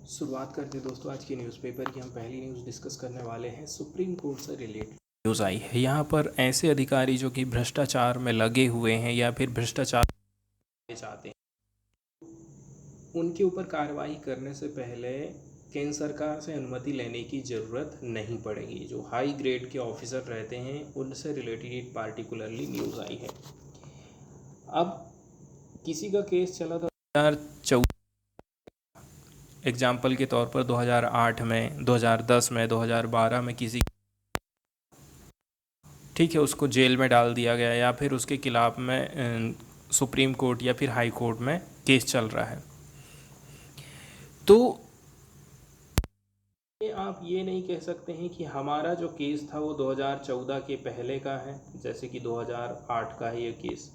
शुरुआत करते हैं दोस्तों आज की न्यूज़पेपर की। हम पहली न्यूज़ डिस्कस करने वाले हैं सुप्रीम कोर्ट से रिलेटेड न्यूज़ आई है। यहाँ पर ऐसे अधिकारी जो कि भ्रष्टाचार में लगे हुए हैं या फिर भ्रष्टाचार चाहते हैं, उनके ऊपर कार्रवाई करने से पहले केंद्र सरकार से अनुमति लेने की ज़रूरत नहीं पड़ेगी। जो हाई ग्रेड के ऑफिसर रहते हैं उनसे रिलेटेड पार्टिकुलरली न्यूज़ आई है। अब किसी का केस चला था 2014, एग्जाम्पल के तौर पर 2008 में, 2010 में, 2012 में किसी, ठीक है, उसको जेल में डाल दिया गया या फिर उसके खिलाफ में सुप्रीम कोर्ट या फिर हाई कोर्ट में केस चल रहा है। तो आप ये नहीं कह सकते हैं कि हमारा जो केस था वो 2014 के पहले का है, जैसे कि 2008 का है ये केस।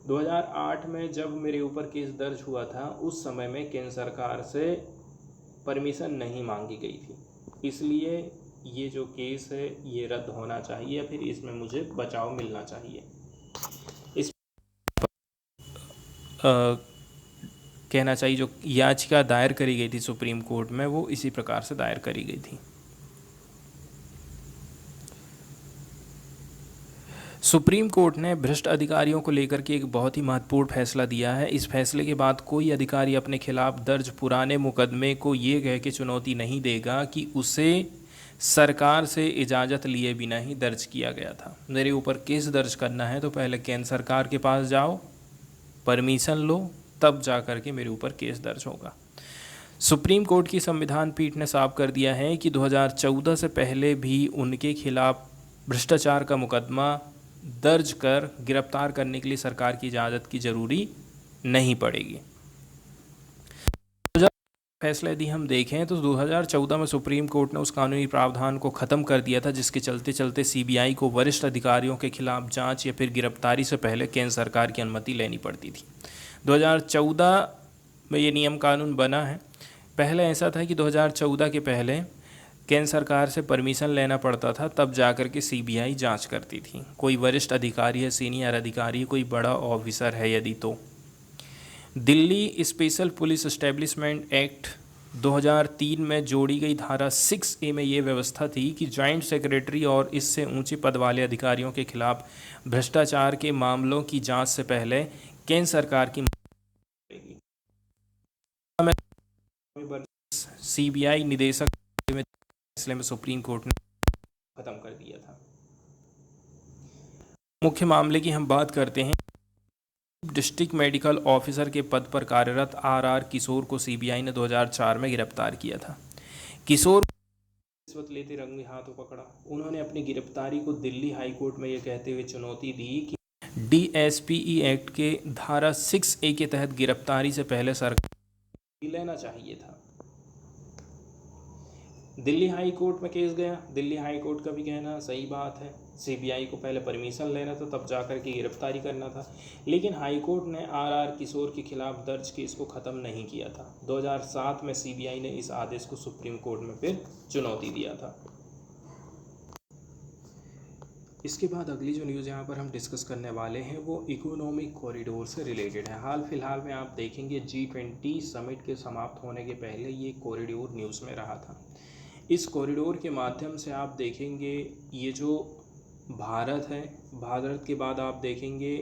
2008 में जब मेरे ऊपर केस दर्ज हुआ था उस समय में केंद्र सरकार से परमिशन नहीं मांगी गई थी, इसलिए ये जो केस है ये रद्द होना चाहिए या फिर इसमें मुझे बचाव मिलना चाहिए। इस कहना चाहिए जो याचिका दायर करी गई थी सुप्रीम कोर्ट में वो इसी प्रकार से दायर करी गई थी। सुप्रीम कोर्ट ने भ्रष्ट अधिकारियों को लेकर के एक बहुत ही महत्वपूर्ण फैसला दिया है। इस फैसले के बाद कोई अधिकारी अपने खिलाफ दर्ज पुराने मुकदमे को ये कह के चुनौती नहीं देगा कि उसे सरकार से इजाज़त लिए बिना ही दर्ज किया गया था। मेरे ऊपर केस दर्ज करना है तो पहले केंद्र सरकार के पास जाओ, परमिशन लो, तब जा कर के मेरे ऊपर केस दर्ज होगा। सुप्रीम कोर्ट की संविधान पीठ ने साफ कर दिया है कि 2014 से पहले भी उनके खिलाफ भ्रष्टाचार का मुकदमा दर्ज कर गिरफ्तार करने के लिए सरकार की इजाज़त की ज़रूरी नहीं पड़ेगी। फैसला यदि हम देखें तो 2014 में सुप्रीम कोर्ट ने उस कानूनी प्रावधान को ख़त्म कर दिया था जिसके चलते चलते सीबीआई को वरिष्ठ अधिकारियों के खिलाफ जांच या फिर गिरफ्तारी से पहले केंद्र सरकार की अनुमति लेनी पड़ती थी। 2014 में ये नियम कानून बना है। पहले ऐसा था कि 2014 के पहले केंद्र सरकार से परमिशन लेना पड़ता था, तब जाकर के सीबीआई जांच करती थी। कोई वरिष्ठ अधिकारी है, सीनियर अधिकारी, कोई बड़ा ऑफिसर है यदि, तो Delhi special police establishment act 2003 में जोड़ी गई धारा 6A में ये व्यवस्था थी कि जॉइंट सेक्रेटरी और इससे ऊंचे पद वाले अधिकारियों के खिलाफ भ्रष्टाचार के मामलों की जांच से पहले केंद्र सरकार की सीबीआई निदेशक फैसले में सुप्रीम कोर्ट ने खत्म कर दिया था। मुख्य मामले की हम बात करते हैं। डिस्ट्रिक्ट मेडिकल ऑफिसर के पद पर कार्यरत आर किशोर को सीबीआई ने 2004 में गिरफ्तार किया था। किशोर रिश्वत लेते रंगे हाथों पकड़ा। उन्होंने अपनी गिरफ्तारी को दिल्ली हाई कोर्ट में यह कहते हुए चुनौती दी कि DSPE एक्ट के धारा 6A के तहत गिरफ्तारी से पहले सरकार लेना चाहिए था। दिल्ली हाई कोर्ट में केस गया। दिल्ली हाई कोर्ट का भी कहना सही बात है, सीबीआई को पहले परमिशन लेना था तब जाकर के गिरफ्तारी करना था। लेकिन हाई कोर्ट ने आर किशोर के खिलाफ दर्ज केस को ख़त्म नहीं किया था। 2007 में सीबीआई ने इस आदेश को सुप्रीम कोर्ट में फिर चुनौती दिया था। इसके बाद अगली जो न्यूज़ यहाँ पर हम डिस्कस करने वाले हैं वो इकोनॉमिक कॉरिडोर से रिलेटेड है। हाल फिलहाल में आप देखेंगे G20 समिट के समाप्त होने के पहले ये कॉरिडोर न्यूज़ में रहा था। इस कॉरिडोर के माध्यम से आप देखेंगे ये जो भारत है, भारत के बाद आप देखेंगे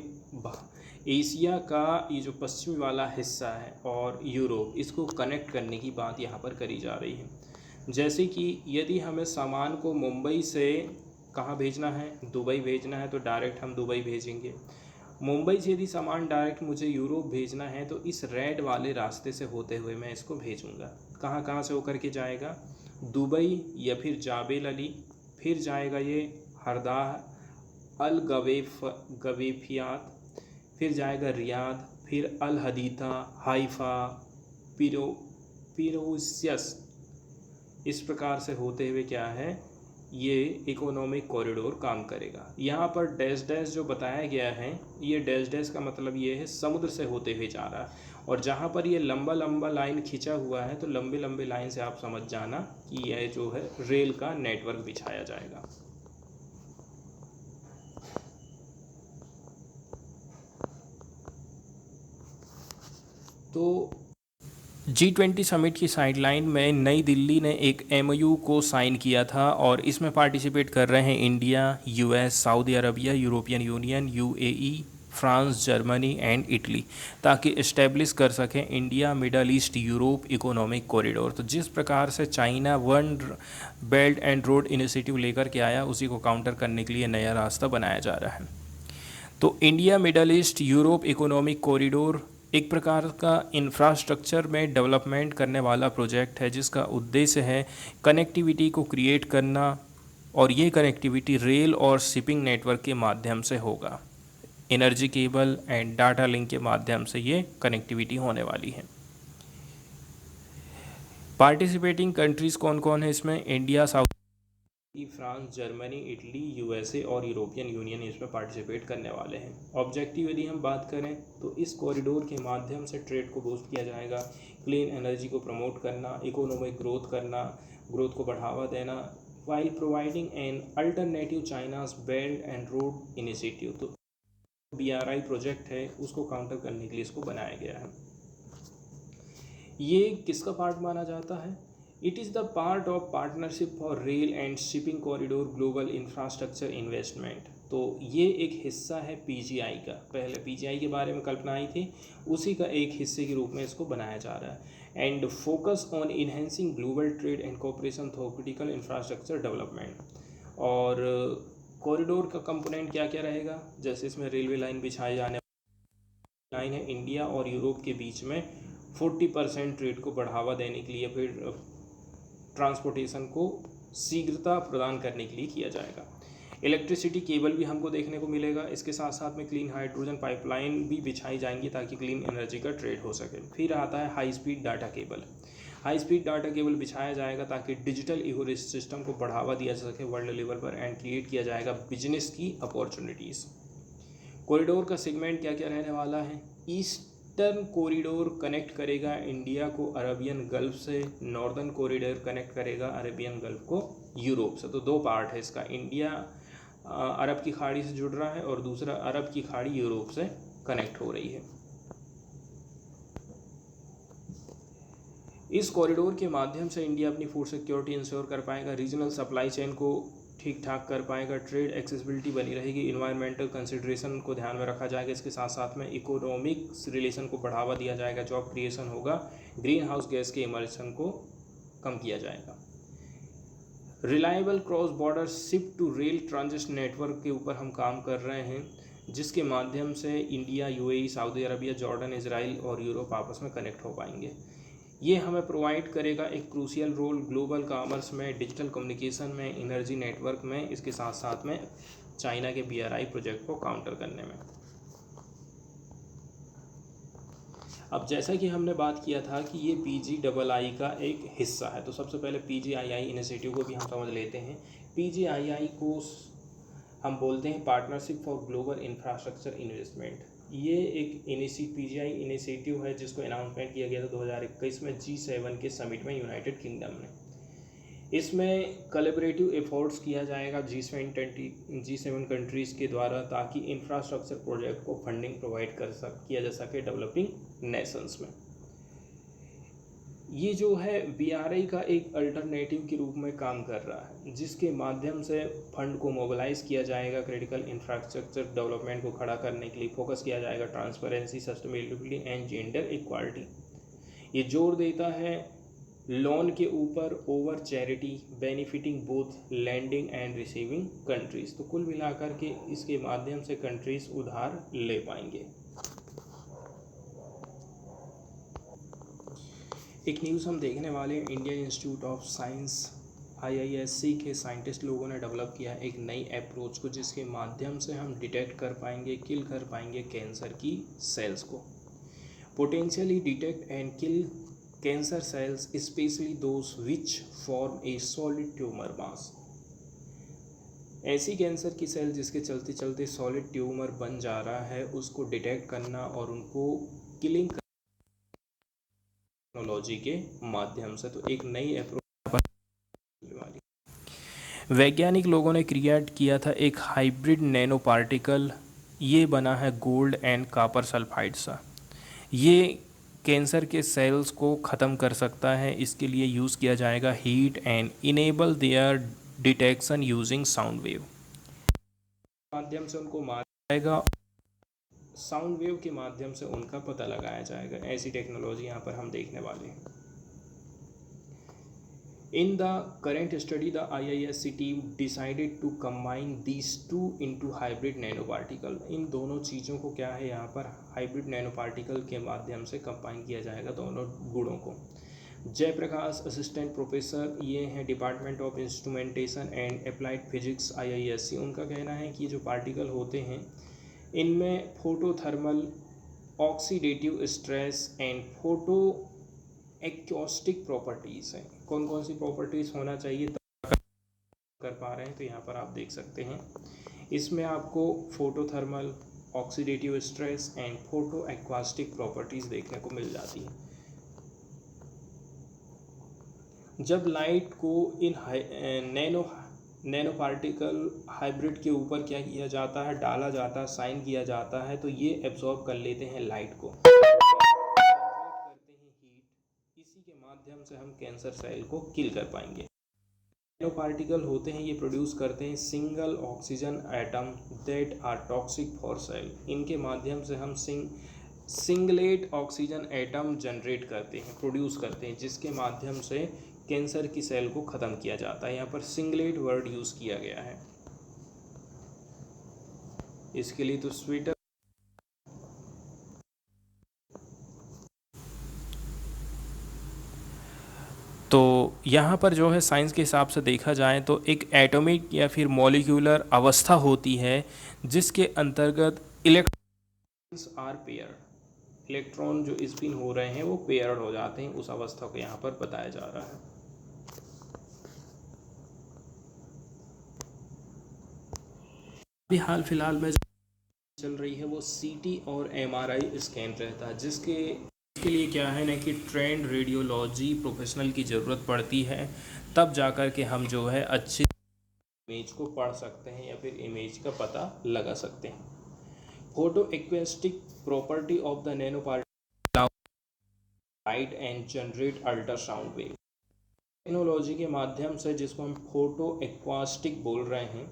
एशिया का ये जो पश्चिमी वाला हिस्सा है और यूरोप, इसको कनेक्ट करने की बात यहाँ पर करी जा रही है। जैसे कि यदि हमें सामान को मुंबई से कहाँ भेजना है, दुबई भेजना है, तो डायरेक्ट हम दुबई भेजेंगे। मुंबई से यदि सामान डायरेक्ट मुझे यूरोप भेजना है तो इस रेड वाले रास्ते से होते हुए मैं इसको भेजूँगा। कहाँ कहाँ से होकर के जाएगा? दुबई या फिर जाबेल अली, फिर जाएगा ये हरदा, अल गवेफियात, फिर जाएगा रियाद, फिर अल हदीथा, हाइफा, पिरोसियस। इस प्रकार से होते हुए क्या है, ये इकोनॉमिक कॉरिडोर काम करेगा। यहाँ पर डैश डैश जो बताया गया है, ये डैश डैश का मतलब ये है समुद्र से होते हुए जा रहा है। और जहाँ पर ये लंबा लंबा लाइन खिंचा हुआ है तो लंबे लंबे लाइन से आप समझ जाना कि यह जो है रेल का नेटवर्क बिछाया जाएगा। तो G20 समिट की साइडलाइन में नई दिल्ली ने एक एमओयू को साइन किया था और इसमें पार्टिसिपेट कर रहे हैं India, US, Saudi Arabia, European union, UAE, France, Germany and Italy, ताकि इस्टेब्लिश कर सकें India middle east Europe economic corridor. तो जिस प्रकार से China one belt and road initiative लेकर के आया, उसी को काउंटर करने के लिए नया रास्ता बनाया जा रहा है। तो India middle east Europe economic corridor एक प्रकार का इंफ्रास्ट्रक्चर में डेवलपमेंट करने वाला प्रोजेक्ट है, जिसका उद्देश्य है कनेक्टिविटी को क्रिएट करना, और ये कनेक्टिविटी रेल और शिपिंग नेटवर्क के माध्यम से होगा। Energy cable and data link के माध्यम से ये कनेक्टिविटी होने वाली है। पार्टिसिपेटिंग कंट्रीज़ कौन कौन है इसमें? India, south, France, Germany, Italy, USA और यूरोपियन यूनियन इसमें पार्टिसिपेट करने वाले हैं। ऑब्जेक्टिव यदि हम बात करें तो इस कॉरिडोर के माध्यम से ट्रेड को बूस्ट किया जाएगा, क्लीन एनर्जी को प्रमोट करना, इकोनॉमिक ग्रोथ करना, ग्रोथ को बढ़ावा देना, while providing an alternative China's belt and road initiative. तो BRI प्रोजेक्ट है, उसको काउंटर करने के लिए इसको बनाया गया है। ये किसका पार्ट माना जाता है? It is the part of partnership for rail and shipping corridor global infrastructure investment. तो ये एक हिस्सा है PGI का। पहले PGI के बारे में कल्पना आई थी, उसी का एक हिस्से के रूप में इसको बनाया जा रहा है। And focus on enhancing global trade and cooperation through critical infrastructure development. और कॉरिडोर का कंपोनेंट क्या क्या रहेगा? जैसे इसमें रेलवे लाइन बिछाए जाने लाइन है इंडिया और यूरोप के बीच में 40% ट्रेड को बढ़ावा देने के लिए, फिर ट्रांसपोर्टेशन को शीघ्रता प्रदान करने के लिए किया जाएगा। इलेक्ट्रिसिटी केबल भी हमको देखने को मिलेगा। इसके साथ साथ में क्लीन हाइड्रोजन पाइपलाइन भी बिछाई जाएंगी ताकि क्लीन एनर्जी का ट्रेड हो सके। फिर आता है high speed data cable. High speed data cable बिछाया जाएगा ताकि डिजिटल इको सिस्टम को बढ़ावा दिया जा सके वर्ल्ड लेवल पर, एंड क्रिएट किया जाएगा बिजनेस की अपॉर्चुनिटीज़। कॉरिडोर का सेगमेंट क्या क्या रहने वाला है? ईस्टर्न कॉरिडोर कनेक्ट करेगा इंडिया को अरबियन गल्फ से, नॉर्दर्न कॉरिडोर कनेक्ट करेगा अरबियन गल्फ को यूरोप से। तो दो पार्ट है इसका, इंडिया अरब की खाड़ी से जुड़ रहा है और दूसरा अरब की खाड़ी यूरोप से कनेक्ट हो रही है। इस कॉरिडोर के माध्यम से इंडिया अपनी फूड सिक्योरिटी इंश्योर कर पाएगा, रीजनल सप्लाई चेन को ठीक ठाक कर पाएगा, ट्रेड एक्सेसिबिलिटी बनी रहेगी, इन्वायरमेंटल कंसिडरेशन को ध्यान में रखा जाएगा। इसके साथ साथ में इकोनॉमिक रिलेशन को बढ़ावा दिया जाएगा, जॉब क्रिएशन होगा, ग्रीन हाउस गैस के इमर्शन को कम किया जाएगा। Reliable cross border ship to rail transit network के ऊपर हम काम कर रहे हैं, जिसके माध्यम से India, UAE, Saudi Arabia, Jordan, Israel और यूरोप आपस में कनेक्ट हो पाएंगे। ये हमें प्रोवाइड करेगा एक क्रूशियल रोल ग्लोबल कॉमर्स में, डिजिटल कम्युनिकेशन में, एनर्जी नेटवर्क में, इसके साथ साथ में चाइना के BRI प्रोजेक्ट को काउंटर करने में। अब जैसा कि हमने बात किया था कि ये PGII का एक हिस्सा है, तो सबसे पहले PGII इनिशिएटिव को भी हम समझ लेते हैं। PGII को हम बोलते हैं partnership for global infrastructure investment. ये एक PGI इनिशिएटिव है जिसको अनाउंसमेंट किया गया था 2021 में G7 के समिट में यूनाइटेड किंगडम में। इसमें कोलैबोरेटिव एफर्ट्स किया जाएगा G7 कंट्रीज़ के द्वारा, ताकि इंफ्रास्ट्रक्चर प्रोजेक्ट को फंडिंग प्रोवाइड किया जा सके डेवलपिंग नेशंस में। ये जो है BRI का एक अल्टरनेटिव के रूप में काम कर रहा है, जिसके माध्यम से फंड को मोबिलाइज किया जाएगा, क्रिटिकल इंफ्रास्ट्रक्चर डेवलपमेंट को खड़ा करने के लिए फोकस किया जाएगा, transparency, sustainability and gender equality. ये जोर देता है लोन के ऊपर over charity, benefiting both landing and receiving countries. तो कुल मिलाकर के इसके माध्यम से कंट्रीज़ उधार ले पाएंगे। एक न्यूज़ हम देखने वाले हैं, Indian institute of science IISc के साइंटिस्ट लोगों ने डेवलप किया एक नई अप्रोच को, जिसके माध्यम से हम डिटेक्ट कर पाएंगे, किल कर पाएंगे कैंसर की सेल्स को। Potentially detect and kill cancer cells specially those which form a solid tumour mass. ऐसी कैंसर की सेल जिसके चलते चलते सॉलिड ट्यूमर बन जा रहा है, उसको डिटेक्ट करना और उनको किलिंग टेक्नोलॉजी के माध्यम से। तो एक नई अप्रोच वैज्ञानिक लोगों ने क्रिएट किया था एक हाइब्रिड नैनो पार्टिकल। ये बना है गोल्ड एंड कॉपर सल्फाइड सा। ये कैंसर के सेल्स को ख़त्म कर सकता है। इसके लिए यूज़ किया जाएगा heat and enable their detection using sound wave. माध्यम से उनको मारा जाएगा, साउंड वेव के माध्यम से उनका पता लगाया जाएगा। ऐसी टेक्नोलॉजी यहाँ पर हम देखने वाले हैं। In the current study, the IISc team decided to combine these two into hybrid nanoparticle। इन दोनों चीज़ों को क्या है, यहाँ पर हाइब्रिड नैनो पार्टिकल के माध्यम से कंबाइन किया जाएगा दोनों गुणों को। जयप्रकाश असिस्टेंट प्रोफेसर, ये हैं department of instrumentation and applied physics IISc। उनका कहना है कि जो पार्टिकल होते हैं इनमें photothermal, oxidative stress and photo acoustic properties हैं। कौन कौन सी प्रॉपर्टीज़ होना चाहिए कर पा रहे हैं, तो यहाँ पर आप देख सकते हैं। इसमें आपको photothermal, oxidative stress and photo acoustic properties देखने को मिल जाती है। जब लाइट को इन नैनो पार्टिकल हाइब्रिड के ऊपर क्या किया जाता है, डाला जाता है, साइन किया जाता है, तो ये एब्जॉर्ब कर लेते हैं लाइट को, करते हैं हीट। इसी के माध्यम से हम कैंसर सेल को किल कर पाएंगे। नैनो पार्टिकल होते हैं, ये प्रोड्यूस करते हैं single oxygen atom that are toxic for cell. इनके माध्यम से हम सिंगलेट ऑक्सीजन एटम जनरेट करते हैं, प्रोड्यूस करते हैं, जिसके माध्यम से कैंसर की सेल को ख़त्म किया जाता है। यहाँ पर सिंगलेट वर्ड यूज़ किया गया है। इसके लिए तो स्वीटर तो यहाँ पर जो है साइंस के हिसाब से देखा जाए तो एक एटॉमिक या फिर मॉलिक्यूलर अवस्था होती है जिसके अंतर्गत इलेक्ट्रॉन्स आर पेयर्ड, इलेक्ट्रॉन जो स्पिन हो रहे हैं वो पेयर्ड हो जाते हैं। उस अवस्था को यहाँ पर बताया जा रहा है। अभी हाल फिलहाल में चल रही है वो CT और MRI स्कैन रहता है, जिसके लिए क्या है ना कि ट्रेंड रेडियोलॉजी प्रोफेशनल की ज़रूरत पड़ती है, तब जाकर के हम जो है अच्छी इमेज को पढ़ सकते हैं या फिर इमेज का पता लगा सकते हैं। Photo acoustic property of the nano particle light and generate ultrasound wave. Technology के माध्यम से, जिसको हम फोटो एक्वास्टिक बोल रहे हैं,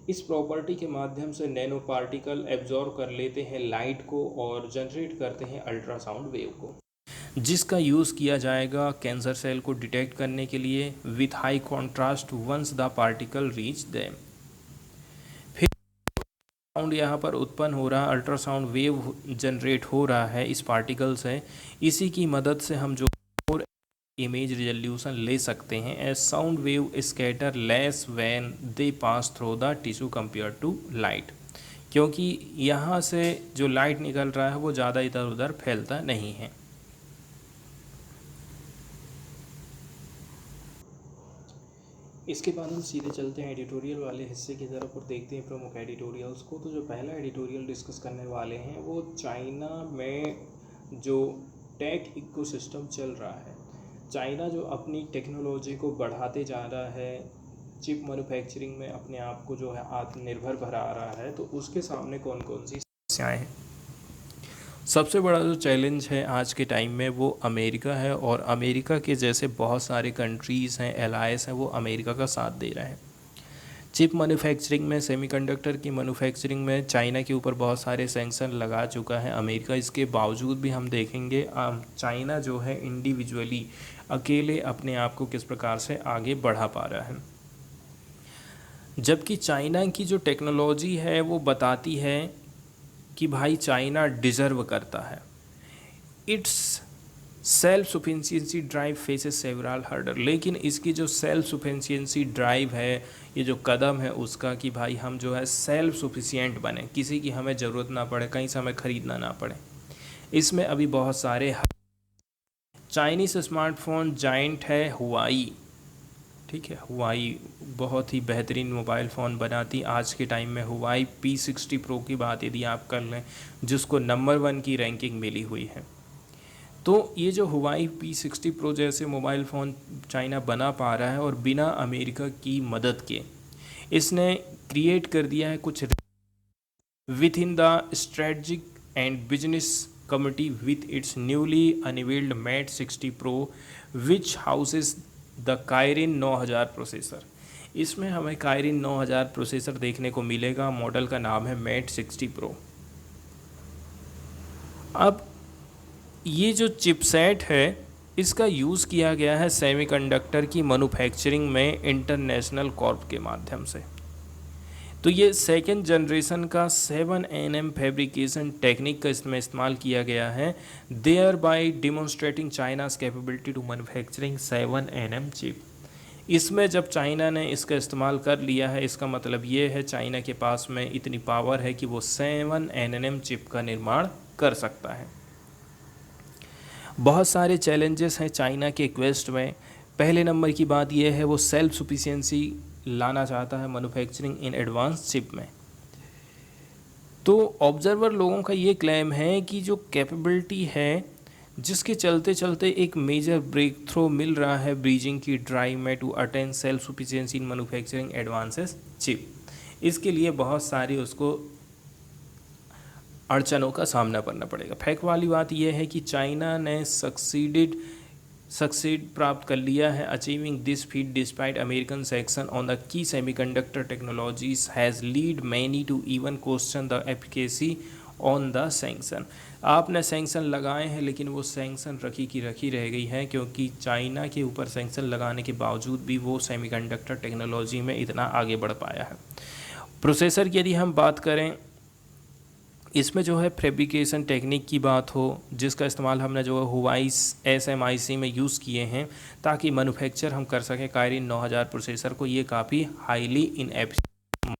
इस प्रॉपर्टी के माध्यम से नैनो पार्टिकल एब्जॉर्ब कर लेते हैं लाइट को और जनरेट करते हैं अल्ट्रासाउंड वेव को, जिसका यूज़ किया जाएगा कैंसर सेल को डिटेक्ट करने के लिए with high contrast once the particle reach them. फिर साउंड यहाँ पर उत्पन्न हो रहा, अल्ट्रासाउंड वेव जनरेट हो रहा है इस पार्टिकल से। इसी की मदद से हम जो इमेज रिजोल्यूशन ले सकते हैं। As sound wave scatter less when they pass through the tissue compare to light, क्योंकि यहाँ से जो लाइट निकल रहा है वो ज़्यादा इधर उधर फैलता नहीं है। इसके बाद हम सीधे चलते हैं एडिटोरियल वाले हिस्से की तरफ और देखते हैं प्रमुख एडिटोरियल्स को। तो जो पहला एडिटोरियल डिस्कस करने वाले हैं वो चाइना में जो टेक इकोसिस्टम चल रहा है, चाइना जो अपनी टेक्नोलॉजी को बढ़ाते जा रहा है, चिप मैन्युफैक्चरिंग में अपने आप को जो है आत्मनिर्भर बना रहा है, तो उसके सामने कौन कौन सी समस्याएं हैं। सबसे बड़ा जो चैलेंज है आज के टाइम में वो अमेरिका है, और अमेरिका के जैसे बहुत सारे कंट्रीज़ हैं, एलाइज हैं, वो अमेरिका का साथ दे रहे हैं। चिप मैन्युफैक्चरिंग में, सेमीकंडक्टर की मैन्युफैक्चरिंग में चाइना के ऊपर बहुत सारे सैंक्शन लगा चुका है अमेरिका। इसके बावजूद भी हम देखेंगे चाइना जो है इंडिविजुअली अकेले अपने आप को किस प्रकार से आगे बढ़ा पा रहा है, जबकि चाइना की जो टेक्नोलॉजी है वो बताती है कि भाई चाइना डिज़र्व करता है। It's self sufficiency drive faces several hurdle, लेकिन इसकी जो सेल्फ सफिशिएंसी ड्राइव है, ये जो कदम है उसका कि भाई हम जो है सेल्फ सफिशिएंट बने, किसी की हमें ज़रूरत ना पड़े, कहीं से हमें ख़रीदना ना पड़े, इसमें अभी बहुत सारे चाइनीज़ स्मार्टफोन जाइंट है हुआई, ठीक है। हुआई बहुत ही बेहतरीन मोबाइल फ़ोन बनाती। आज के टाइम में हुआई P60 Pro की बात यदि आप कर लें, जिसको नंबर 1 की रैंकिंग मिली हुई है, तो ये जो हुआई P60 Pro जैसे मोबाइल फ़ोन चाइना बना पा रहा है और बिना अमेरिका की मदद के, इसने क्रिएट कर दिया है कुछ with in the strategic and business committee with its newly unveiled Mate 60 Pro, which houses the Kirin 9000 processor. इसमें हमें Kirin 9000 प्रोसेसर देखने को मिलेगा। मॉडल का नाम है Mate 60 Pro। अब ये जो चिपसेट है इसका यूज़ किया गया है सेमीकंडक्टर की मैन्युफैक्चरिंग में इंटरनेशनल कॉर्प के माध्यम से। तो ये सेकेंड जनरेशन का 7nm फैब्रिकेशन टेक्निक का इसमें इस्तेमाल किया गया है, thereby demonstrating China's capability to manufacturing 7nm chip. इसमें जब चाइना ने इसका इस्तेमाल कर लिया है, इसका मतलब ये है चाइना के पास में इतनी पावर है कि वो 7nm चिप का निर्माण कर सकता है। बहुत सारे चैलेंजेस हैं चाइना के क्वेस्ट में। पहले नंबर की बात यह है वो सेल्फ सफिशिएंसी लाना चाहता है मैन्युफैक्चरिंग इन एडवांस चिप में। तो ऑब्जर्वर लोगों का ये क्लेम है कि जो कैपेबिलिटी है जिसके चलते चलते एक मेजर ब्रेक थ्रू मिल रहा है ब्रीजिंग की ड्राइव में to attain self sufficiency in manufacturing advances chip. इसके लिए बहुत सारी उसको अड़चनों का सामना करना पड़ेगा। फैक्ट वाली बात यह है कि चाइना ने सक्सीड प्राप्त कर लिया है achieving this feat despite American section on the key semiconductor technologies has lead many to even question the efficacy on the sanction. आपने सैंक्शन लगाए हैं लेकिन वो सैंक्शन रखी की रखी रह गई है, क्योंकि चाइना के ऊपर सैंक्शन लगाने के बावजूद भी वो सेमीकंडक्टर टेक्नोलॉजी में इतना आगे बढ़ पाया है। प्रोसेसर की यदि हम बात करें, इसमें जो है फैब्रिकेशन टेक्निक की बात हो, जिसका इस्तेमाल हमने जो है हुवाई SMIC में यूज़ किए हैं ताकि मैन्युफैक्चर हम कर सकें कायरिन 9000 प्रोसेसर को। ये काफ़ी हाईली इनएफिशिएंट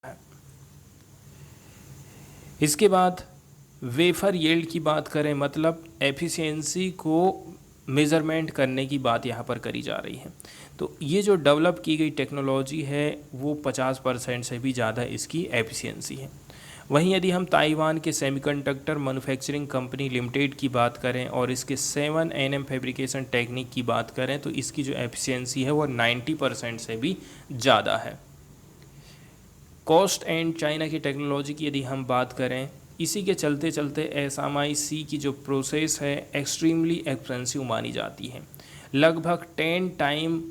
है। इसके बाद वेफर यील्ड की बात करें, मतलब एफिशिएंसी को मेज़रमेंट करने की बात यहाँ पर करी जा रही है। तो ये जो डेवलप की गई टेक्नोलॉजी है वो 50% से भी ज़्यादा इसकी एफिशिएंसी है। वहीं यदि हम ताइवान के सेमीकंडक्टर मैन्युफैक्चरिंग कंपनी लिमिटेड की बात करें और इसके 7nm फैब्रिकेशन टेक्निक की बात करें तो इसकी जो एफिशिएंसी है वो 90% से भी ज़्यादा है। कॉस्ट एंड चाइना की टेक्नोलॉजी की यदि हम बात करें, इसी के चलते चलते SMIC की जो प्रोसेस है एक्सट्रीमली एक्सपेंसिव मानी जाती है, लगभग 10 टाइम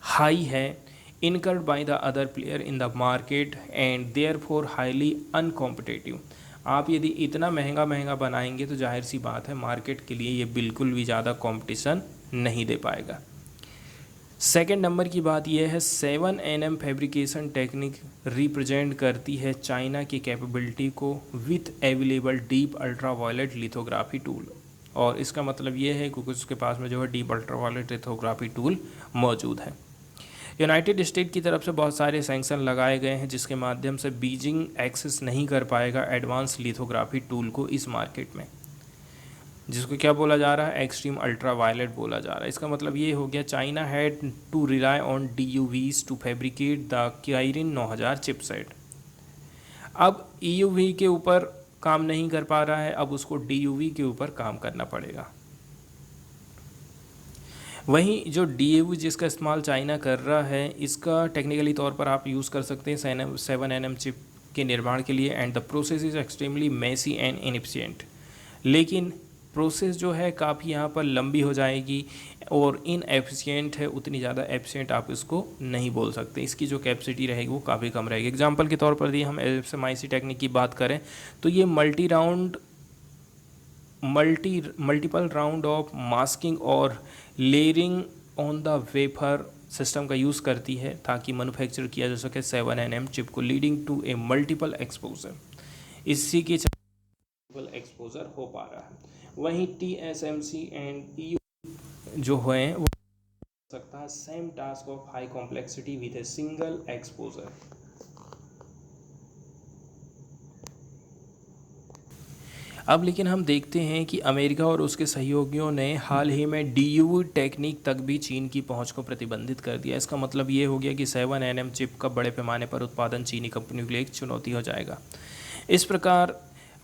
हाई है incurred by the other player in the market and therefore highly uncompetitive। आप यदि इतना महंगा बनाएंगे तो जाहिर सी बात है मार्केट के लिए ये बिल्कुल भी ज़्यादा कंपटीशन नहीं दे पाएगा। सेकेंड नंबर की बात यह है 7nm फैब्रिकेशन टेक्निक रिप्रेजेंट करती है चाइना की कैपेबिलिटी को with available deep ultraviolet lithography tool. और इसका मतलब ये है क्योंकि उसके पास में जो है डीप अल्ट्रावायलेट लिथोग्राफी टूल मौजूद है। यूनाइटेड स्टेट की तरफ से बहुत सारे सैंक्शन लगाए गए हैं जिसके माध्यम से बीजिंग एक्सेस नहीं कर पाएगा एडवांस लिथोग्राफी टूल को इस मार्केट में, जिसको क्या बोला जा रहा है, एक्सट्रीम अल्ट्रा वायलेट बोला जा रहा है। इसका मतलब ये हो गया China had to rely on DUVs to fabricate the Kirin 9000 chipset. अब EUV के ऊपर काम नहीं कर पा रहा है, अब उसको DUV के ऊपर काम करना पड़ेगा। वहीं जो DUV जिसका इस्तेमाल चाइना कर रहा है, इसका टेक्निकली तौर पर आप यूज़ कर सकते हैं 7nm चिप के निर्माण के लिए and the process is extremely messy and inefficient. लेकिन प्रोसेस जो है काफ़ी यहाँ पर लंबी हो जाएगी और इनएफिशिएंट है, उतनी ज़्यादा एफिशिएंट आप इसको नहीं बोल सकते। इसकी जो कैपेसिटी रहेगी वो काफ़ी कम रहेगी। एग्जांपल के तौर पर यदि हम SMIC टेक्निक की बात करें तो ये मल्टीपल राउंड ऑफ मास्किंग और layering on the wafer system का यूज़ करती है ताकि मैन्युफैक्चर किया जा सके 7nm चिप को, leading to a multiple exposure. इसी के मल्टीपल एक्सपोजर हो पा रहा है। वहीं TSMC एंड EU जो है वो सकता है same task of high complexity with a single exposure. अब लेकिन हम देखते हैं कि अमेरिका और उसके सहयोगियों ने हाल ही में DUV टेक्निक तक भी चीन की पहुंच को प्रतिबंधित कर दिया। इसका मतलब ये हो गया कि 7nm चिप का बड़े पैमाने पर उत्पादन चीनी कंपनियों के लिए एक चुनौती हो जाएगा। इस प्रकार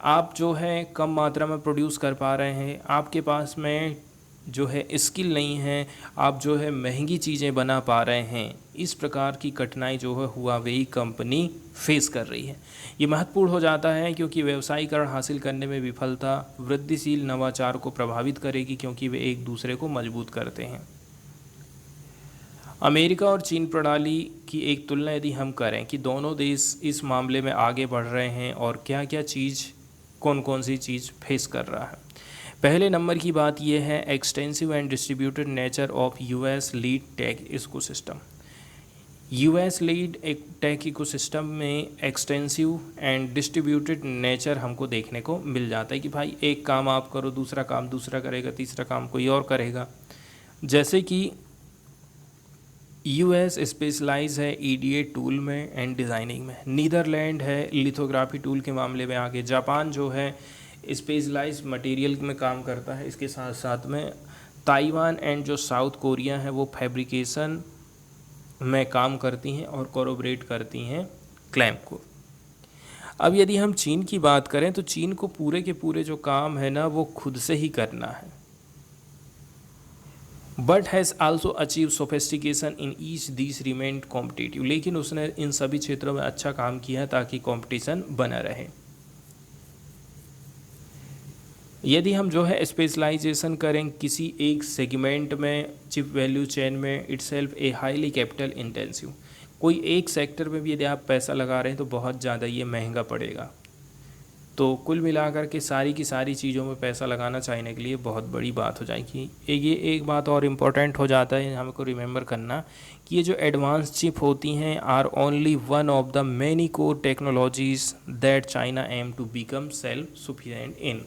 आप जो है कम मात्रा में प्रोड्यूस कर पा रहे हैं, आपके पास में जो है स्किल नहीं है, आप जो है महंगी चीज़ें बना पा रहे हैं, इस प्रकार की कठिनाई जो है हुआवेई कंपनी फेस कर रही है। ये महत्वपूर्ण हो जाता है क्योंकि व्यवसायीकरण हासिल करने में विफलता वृद्धिशील नवाचार को प्रभावित करेगी, क्योंकि वे एक दूसरे को मजबूत करते हैं। अमेरिका और चीन प्रणाली की एक तुलना यदि हम करें कि दोनों देश इस मामले में आगे बढ़ रहे हैं और क्या क्या चीज़, कौन कौन सी चीज़ फेस कर रहा है। पहले नंबर की बात यह है extensive and distributed nature of US lead tech ecosystem. US lead एक टेक इकोसिस्टम में एक्सटेंसिव एंड डिस्ट्रीब्यूटेड नेचर हमको देखने को मिल जाता है कि भाई एक काम आप करो, दूसरा काम दूसरा करेगा, तीसरा काम कोई और करेगा। जैसे कि यूएस स्पेशलाइज है ईडीए टूल में एंड डिज़ाइनिंग में, नीदरलैंड है लिथोग्राफी टूल के मामले में आगे, जापान जो है स्पेशलाइज मटेरियल में काम करता है, इसके साथ साथ में ताइवान एंड जो साउथ कोरिया है वो फैब्रिकेशन में काम करती हैं और कोरोबरेट करती हैं क्लैंप को। अब यदि हम चीन की बात करें तो चीन को पूरे के पूरे जो काम है ना वो खुद से ही करना है, but has also achieve sophistication in each these remained competitive, लेकिन उसने इन सभी क्षेत्रों में अच्छा काम किया है ताकि कंपटीशन बना रहे। यदि हम जो है स्पेशलाइजेशन करें किसी एक सेगमेंट में, चिप वैल्यू चेन में, itself a highly capital intensive, कोई एक सेक्टर में भी यदि आप पैसा लगा रहे हैं तो बहुत ज़्यादा ये महंगा पड़ेगा। तो कुल मिलाकर के सारी की सारी चीज़ों में पैसा लगाना चाहने के लिए बहुत बड़ी बात हो जाएगी। ये एक बात और इम्पोर्टेंट हो जाता है हमको रिमेंबर करना कि ये जो एडवांस चिप होती हैं are only one of the many core technologies that China aim to become self sufficient in.